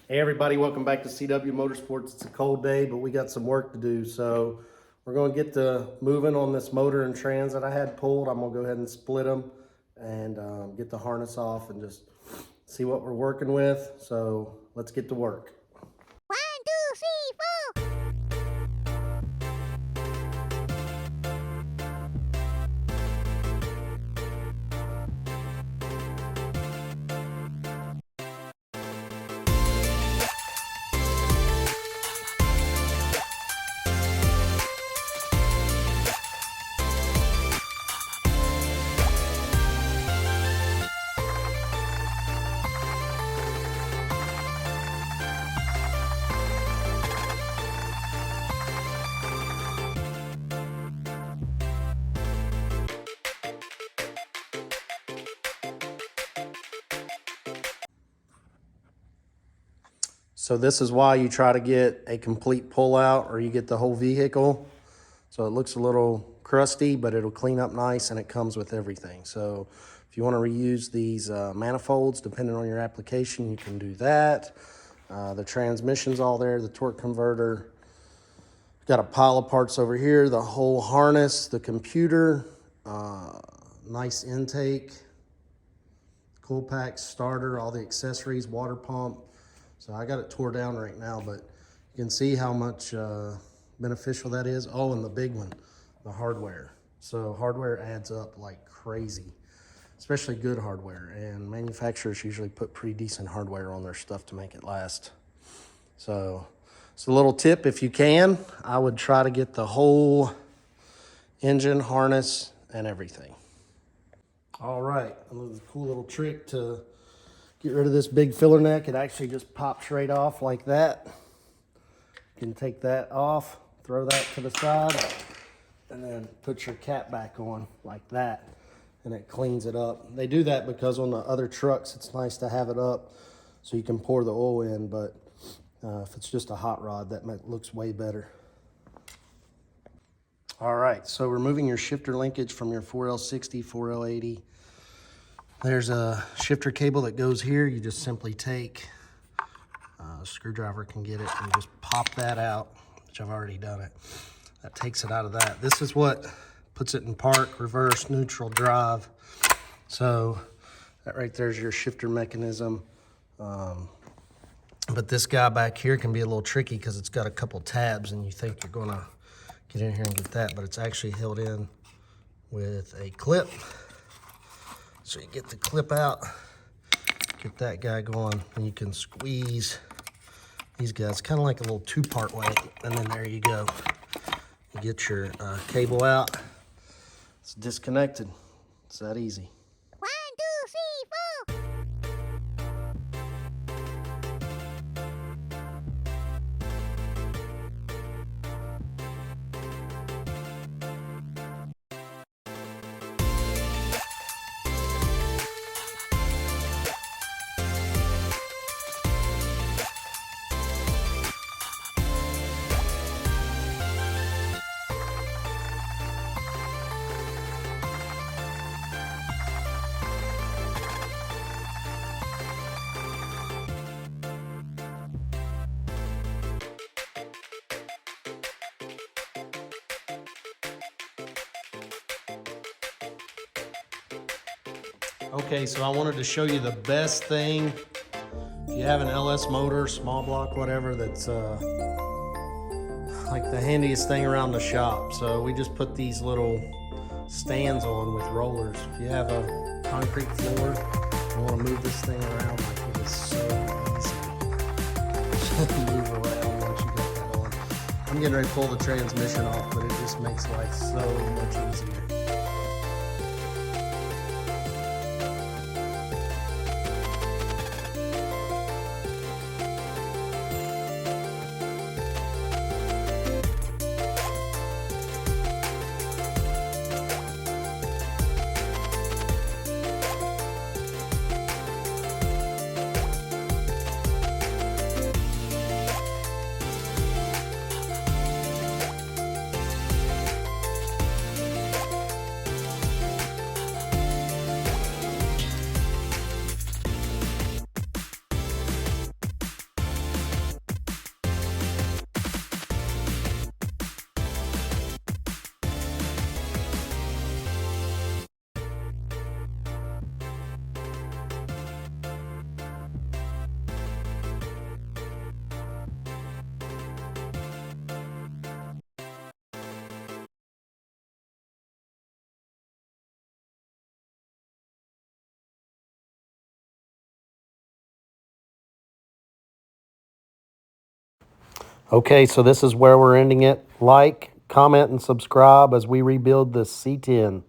Hey everybody, welcome back to CW Motorsports. It's a cold day, but we got some work to do. So we're going to get to moving on this motor and trans that I had pulled. I'm going to go ahead and split them and get the harness off and just see what we're working with. So let's get to work. 1, 2, 3, 4. So this is why you try to get a complete pullout, or you get the whole vehicle. So it looks a little crusty, but it'll clean up nice, and it comes with everything. So if you want to reuse these manifolds, depending on your application, you can do that. The transmission's all there, the torque converter. Got a pile of parts over here, the whole harness, the computer, nice intake, cool pack, starter, all the accessories, water pump. So I got it tore down right now, but you can see how much beneficial that is. Oh, and the big one, the hardware. So hardware adds up like crazy, especially good hardware. And manufacturers usually put pretty decent hardware on their stuff to make it last. So it's a little tip, if you can, I would try to get the whole engine, harness, and everything. All right, a cool little trick to get rid of this big filler neck. It actually just pops right off like that. You can take that off, throw that to the side, and then put your cap back on like that, and it cleans it up. They do that because on the other trucks, it's nice to have it up so you can pour the oil in, but if it's just a hot rod, that looks way better. All right, so removing your shifter linkage from your 4L60, 4L80. There's a shifter cable that goes here. You just simply take, a screwdriver can get it, and just pop that out, which I've already done it. That takes it out of that. This is what puts it in park, reverse, neutral, drive. So that right there is your shifter mechanism. But this guy back here can be a little tricky because it's got a couple tabs, and you think you're gonna get in here and get that, but it's actually held in with a clip. So you get the clip out, get that guy going, and you can squeeze these guys, kind of like a little two-part way, and then there you go. You get your cable out. It's disconnected. It's that easy. 1, 2, 3, 4. Okay, so I wanted to show you the best thing. If you have an LS motor, small block, whatever, that's like the handiest thing around the shop. So we just put these little stands on with rollers. If you have a concrete floor, you want to move this thing around, like it is so easy to move around once you get that on. I'm getting ready to pull the transmission off, but it just makes life so much easier. Okay, so this is where we're ending it. Like, comment, and subscribe as we rebuild this C10.